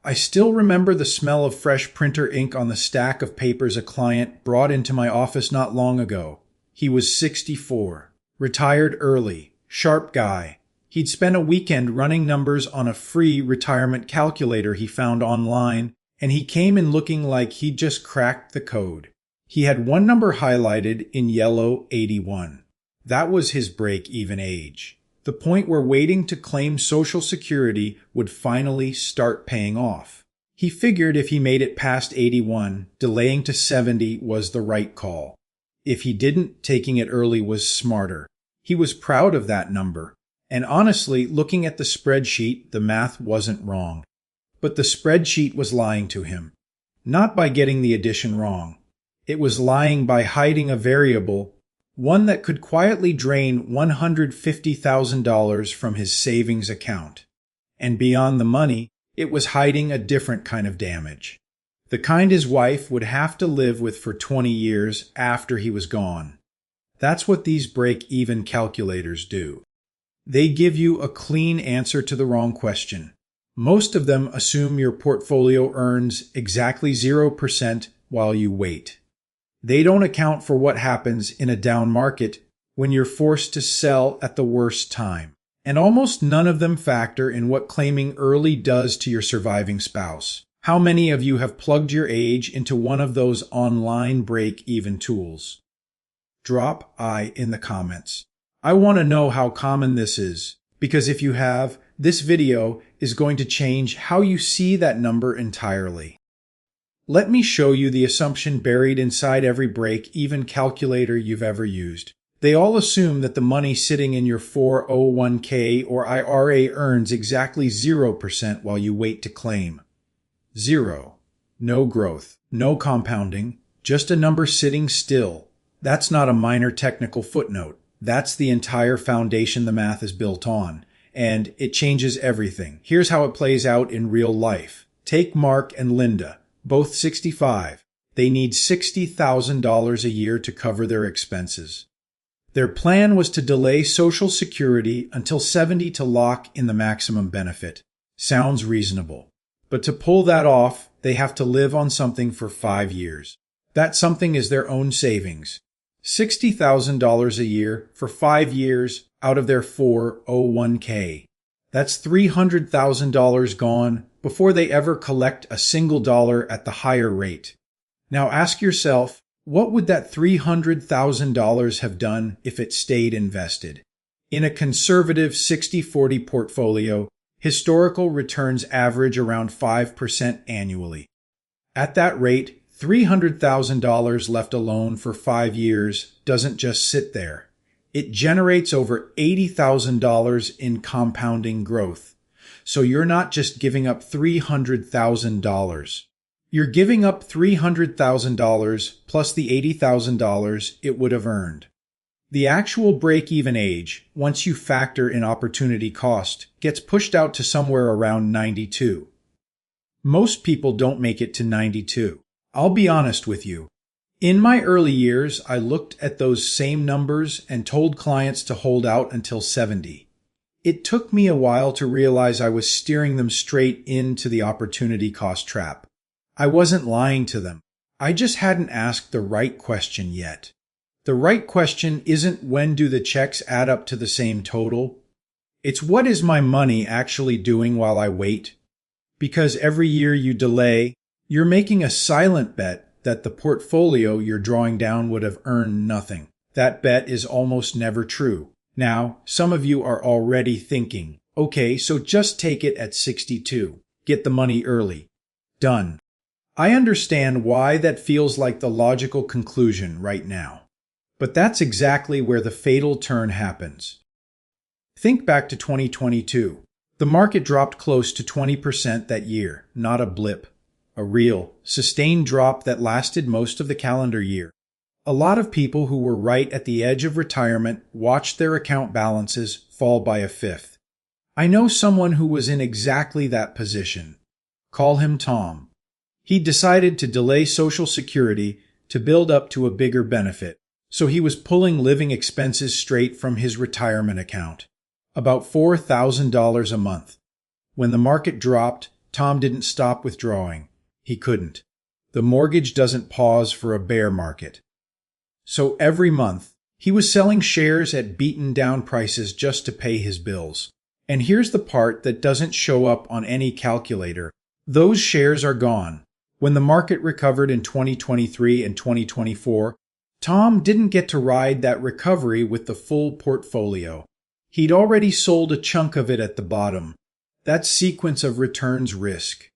I still remember the smell of fresh printer ink on the stack of papers a client brought into my office not long ago. He was 64, retired early, sharp guy. He'd spent a weekend running numbers on a free retirement calculator he found online, and he came in looking like he'd just cracked the code. He had one number highlighted in yellow, 81. That was his break-even age. The point where waiting to claim Social Security would finally start paying off. He figured if he made it past 81, delaying to 70 was the right call. If he didn't, taking it early was smarter. He was proud of that number. And honestly, looking at the spreadsheet, the math wasn't wrong. But the spreadsheet was lying to him. Not by getting the addition wrong. It was lying by hiding a variable, one that could quietly drain $150,000 from his savings account. And beyond the money, it was hiding a different kind of damage. The kind his wife would have to live with for 20 years after he was gone. That's what these break-even calculators do. They give you a clean answer to the wrong question. Most of them assume your portfolio earns exactly 0% while you wait. They don't account for what happens in a down market when you're forced to sell at the worst time. And almost none of them factor in what claiming early does to your surviving spouse. How many of you have plugged your age into one of those online break-even tools? Drop I in the comments. I want to know how common this is, because if you have, this video is going to change how you see that number entirely. Let me show you the assumption buried inside every break-even calculator you've ever used. They all assume that the money sitting in your 401k or IRA earns exactly 0% while you wait to claim. 0. No growth, no compounding, just a number sitting still. That's not a minor technical footnote. That's the entire foundation the math is built on, and it changes everything. Here's how it plays out in real life. Take Mark and Linda, both 65. They need $60,000 a year to cover their expenses. Their plan was to delay Social Security until 70 to lock in the maximum benefit. Sounds reasonable. But to pull that off, they have to live on something for 5 years. That something is their own savings. $60,000 a year for 5 years out of their 401k. That's $300,000 gone before they ever collect a single dollar at the higher rate. Now ask yourself, what would that $300,000 have done if it stayed invested? In a conservative 60-40 portfolio, historical returns average around 5% annually. At that rate, $300,000 left alone for 5 years doesn't just sit there. It generates over $80,000 in compounding growth. So you're not just giving up $300,000. You're giving up $300,000 plus the $80,000 it would have earned. The actual break-even age, once you factor in opportunity cost, gets pushed out to somewhere around 92. Most people don't make it to 92. I'll be honest with you. In my early years, I looked at those same numbers and told clients to hold out until 70. It took me a while to realize I was steering them straight into the opportunity cost trap. I wasn't lying to them. I just hadn't asked the right question yet. The right question isn't when do the checks add up to the same total. It's what is my money actually doing while I wait? Because every year you delay, you're making a silent bet that the portfolio you're drawing down would have earned nothing. That bet is almost never true. Now, some of you are already thinking, okay, so just take it at 62. Get the money early. Done. I understand why that feels like the logical conclusion right now. But that's exactly where the fatal turn happens. Think back to 2022. The market dropped close to 20% that year, not a blip. A real, sustained drop that lasted most of the calendar year. A lot of people who were right at the edge of retirement watched their account balances fall by a fifth. I know someone who was in exactly that position. Call him Tom. He decided to delay Social Security to build up to a bigger benefit, so he was pulling living expenses straight from his retirement account. About $4,000 a month. When the market dropped, Tom didn't stop withdrawing. He couldn't. The mortgage doesn't pause for a bear market. So every month, he was selling shares at beaten-down prices just to pay his bills. And here's the part that doesn't show up on any calculator. Those shares are gone. When the market recovered in 2023 and 2024, Tom didn't get to ride that recovery with the full portfolio. He'd already sold a chunk of it at the bottom. That sequence of returns risk.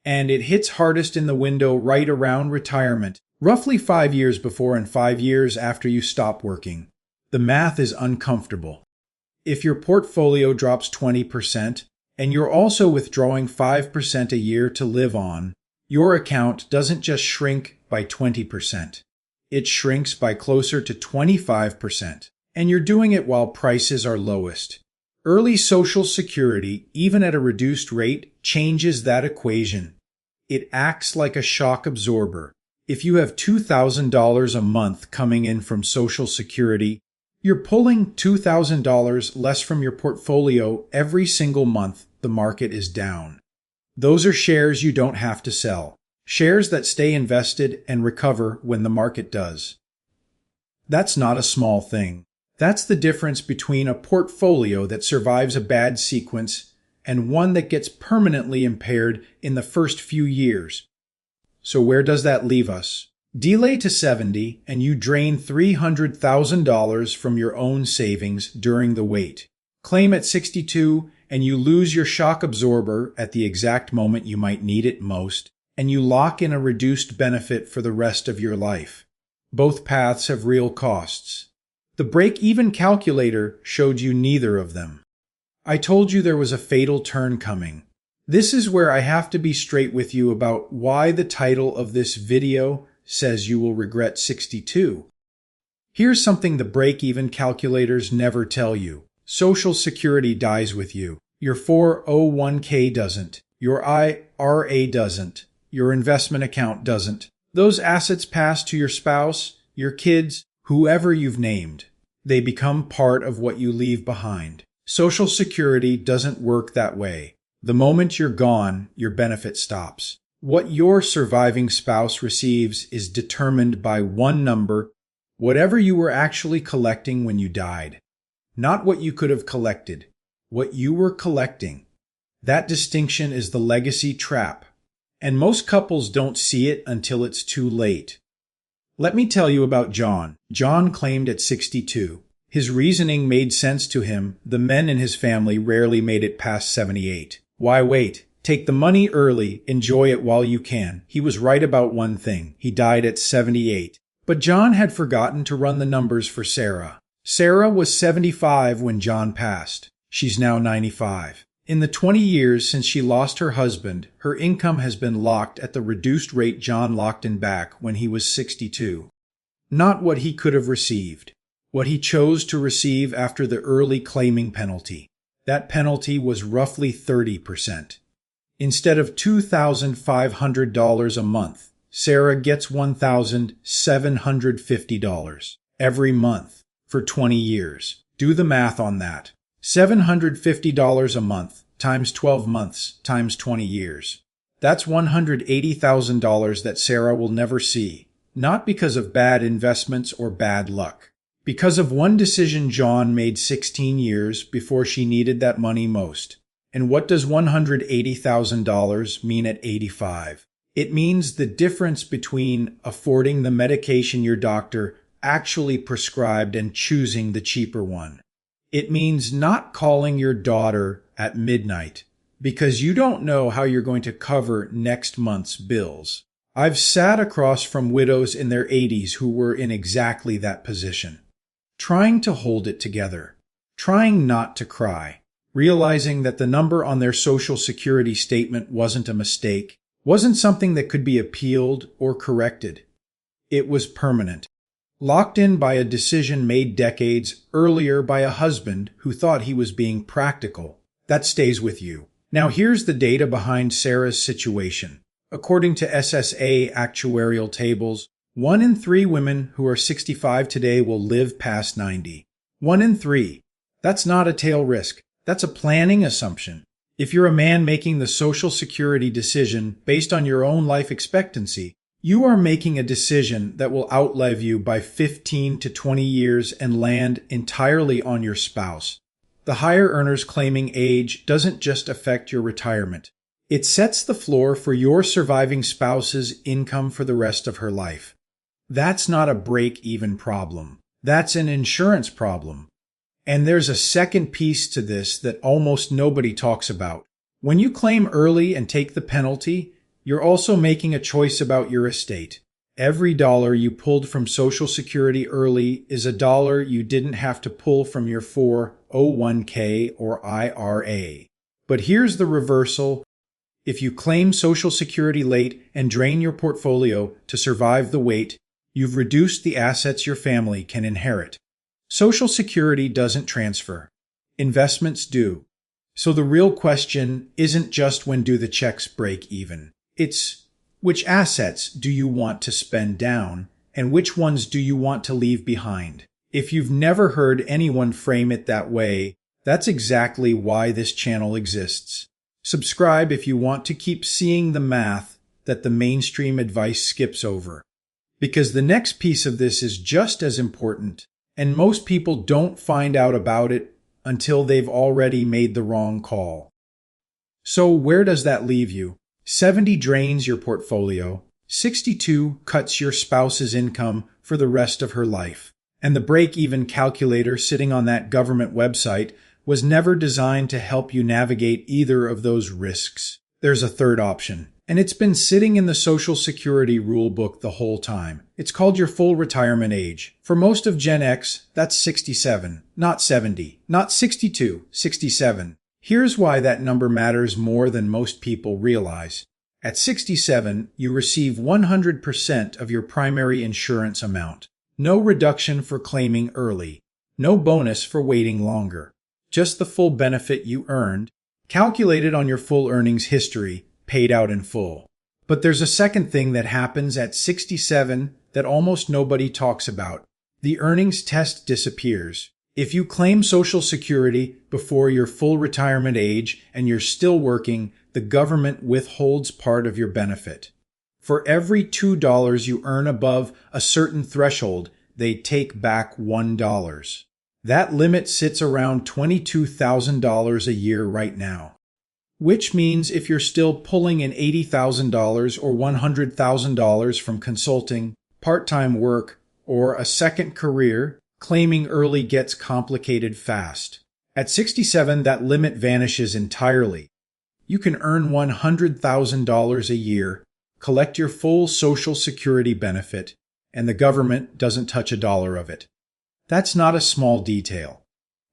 And it hits hardest in the window right around retirement, roughly 5 years before and 5 years after you stop working. The math is uncomfortable. If your portfolio drops 20%, and you're also withdrawing 5% a year to live on, your account doesn't just shrink by 20%. It shrinks by closer to 25%, and you're doing it while prices are lowest. Early Social Security, even at a reduced rate, changes that equation. It acts like a shock absorber. If you have $2,000 a month coming in from Social Security, you're pulling $2,000 less from your portfolio every single month the market is down. Those are shares you don't have to sell. Shares that stay invested and recover when the market does. That's not a small thing. That's the difference between a portfolio that survives a bad sequence and one that gets permanently impaired in the first few years. So where does that leave us? Delay to 70 and you drain $300,000 from your own savings during the wait. Claim at 62 and you lose your shock absorber at the exact moment you might need it most, and you lock in a reduced benefit for the rest of your life. Both paths have real costs. The break-even calculator showed you neither of them. I told you there was a fatal turn coming. This is where I have to be straight with you about why the title of this video says you will regret 62. Here's something the break-even calculators never tell you. Social Security dies with you. Your 401k doesn't. Your IRA doesn't. Your investment account doesn't. Those assets pass to your spouse, your kids, whoever you've named. They become part of what you leave behind. Social Security doesn't work that way. The moment you're gone, your benefit stops. What your surviving spouse receives is determined by one number, whatever you were actually collecting when you died. Not what you could have collected, what you were collecting. That distinction is the legacy trap, and most couples don't see it until it's too late. Let me tell you about John. John claimed at 62. His reasoning made sense to him. The men in his family rarely made it past 78. Why wait? Take the money early, enjoy it while you can. He was right about one thing. He died at 78. But John had forgotten to run the numbers for Sarah. Sarah was 75 when John passed. She's now 95. In the 20 years since she lost her husband, her income has been locked at the reduced rate John locked in back when he was 62. Not what he could have received. What he chose to receive after the early claiming penalty. That penalty was roughly 30%. Instead of $2,500 a month, Sarah gets $1,750 every month for 20 years. Do the math on that. $750 a month times 12 months times 20 years. That's $180,000 that Sarah will never see, not because of bad investments or bad luck. Because of one decision John made 16 years before she needed that money most. And what does $180,000 mean at 85? It means the difference between affording the medication your doctor actually prescribed and choosing the cheaper one. It means not calling your daughter at midnight because you don't know how you're going to cover next month's bills. I've sat across from widows in their 80s who were in exactly that position. Trying to hold it together, trying not to cry, realizing that the number on their Social Security statement wasn't a mistake, wasn't something that could be appealed or corrected. It was permanent, locked in by a decision made decades earlier by a husband who thought he was being practical. That stays with you. Now here's the data behind Sarah's situation. According to SSA actuarial tables, 1 in 3 women who are 65 today will live past 90. 1 in 3. That's not a tail risk. That's a planning assumption. If you're a man making the Social Security decision based on your own life expectancy, you are making a decision that will outlive you by 15 to 20 years and land entirely on your spouse. The higher earner's claiming age doesn't just affect your retirement. It sets the floor for your surviving spouse's income for the rest of her life. That's not a break-even problem. That's an insurance problem. And there's a second piece to this that almost nobody talks about. When you claim early and take the penalty, you're also making a choice about your estate. Every dollar you pulled from Social Security early is a dollar you didn't have to pull from your 401k or IRA. But here's the reversal. If you claim Social Security late and drain your portfolio to survive the wait, you've reduced the assets your family can inherit. Social Security doesn't transfer. Investments do. So the real question isn't just when do the checks break even. It's which assets do you want to spend down and which ones do you want to leave behind? If you've never heard anyone frame it that way, that's exactly why this channel exists. Subscribe if you want to keep seeing the math that the mainstream advice skips over. Because the next piece of this is just as important, and most people don't find out about it until they've already made the wrong call. So where does that leave you? 70 drains your portfolio, 62 cuts your spouse's income for the rest of her life. And the break-even calculator sitting on that government website was never designed to help you navigate either of those risks. There's a third option, and it's been sitting in the Social Security rulebook the whole time. It's called your full retirement age. For most of Gen X, that's 67, not 70, not 62, 67. Here's why that number matters more than most people realize. At 67, you receive 100% of your primary insurance amount. No reduction for claiming early. No bonus for waiting longer. Just the full benefit you earned, calculated on your full earnings history, paid out in full. But there's a second thing that happens at 67 that almost nobody talks about. The earnings test disappears. If you claim Social Security before your full retirement age and you're still working, the government withholds part of your benefit. For every $2 you earn above a certain threshold, they take back $1. That limit sits around $22,000 a year right now. Which means if you're still pulling in $80,000 or $100,000 from consulting, part-time work, or a second career, claiming early gets complicated fast. At 67, that limit vanishes entirely. You can earn $100,000 a year, collect your full Social Security benefit, and the government doesn't touch a dollar of it. That's not a small detail.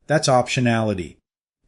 That's optionality.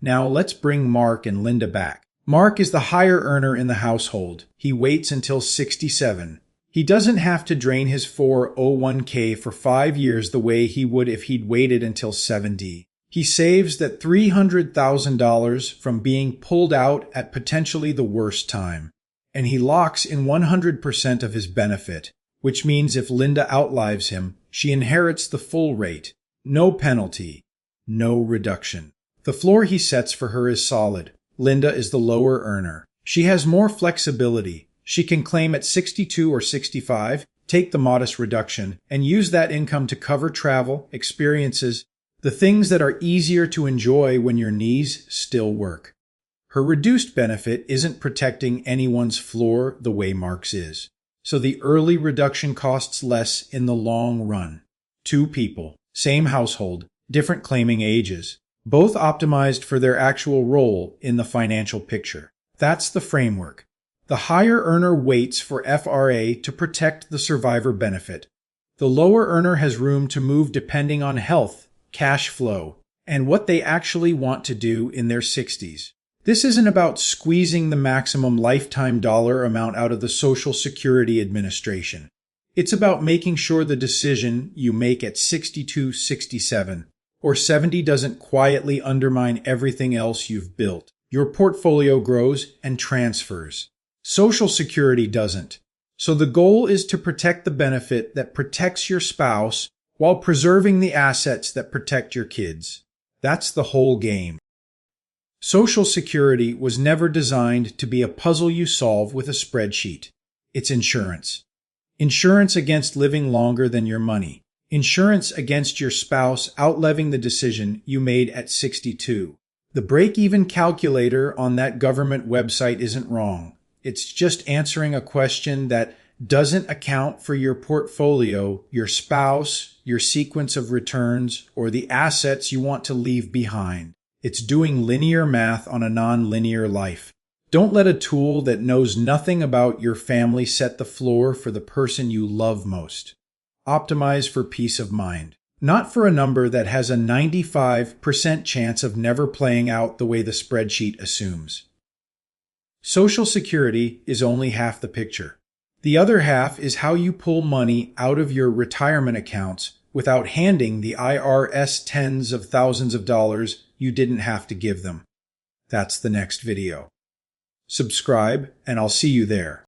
Now let's bring Mark and Linda back. Mark is the higher earner in the household. He waits until 67. He doesn't have to drain his 401k for 5 years the way he would if he'd waited until 70. He saves that $300,000 from being pulled out at potentially the worst time. And he locks in 100% of his benefit, which means if Linda outlives him, she inherits the full rate. No penalty. No reduction. The floor he sets for her is solid. Linda is the lower earner. She has more flexibility. She can claim at 62 or 65, take the modest reduction, and use that income to cover travel, experiences, the things that are easier to enjoy when your knees still work. Her reduced benefit isn't protecting anyone's floor the way Mark's is. So the early reduction costs less in the long run. 2 people, same household, different claiming ages, both optimized for their actual role in the financial picture. That's the framework. The higher earner waits for FRA to protect the survivor benefit. The lower earner has room to move depending on health, cash flow, and what they actually want to do in their 60s. This isn't about squeezing the maximum lifetime dollar amount out of the Social Security Administration. It's about making sure the decision you make at 62, 67, or 70 doesn't quietly undermine everything else you've built. Your portfolio grows and transfers. Social Security doesn't. So the goal is to protect the benefit that protects your spouse while preserving the assets that protect your kids. That's the whole game. Social Security was never designed to be a puzzle you solve with a spreadsheet. It's insurance. Insurance against living longer than your money. Insurance against your spouse outliving the decision you made at 62. The break-even calculator on that government website isn't wrong. It's just answering a question that doesn't account for your portfolio, your spouse, your sequence of returns, or the assets you want to leave behind. It's doing linear math on a non-linear life. Don't let a tool that knows nothing about your family set the floor for the person you love most. Optimize for peace of mind, not for a number that has a 95% chance of never playing out the way the spreadsheet assumes. Social Security is only half the picture. The other half is how you pull money out of your retirement accounts without handing the IRS tens of thousands of dollars you didn't have to give them. That's the next video. Subscribe, and I'll see you there.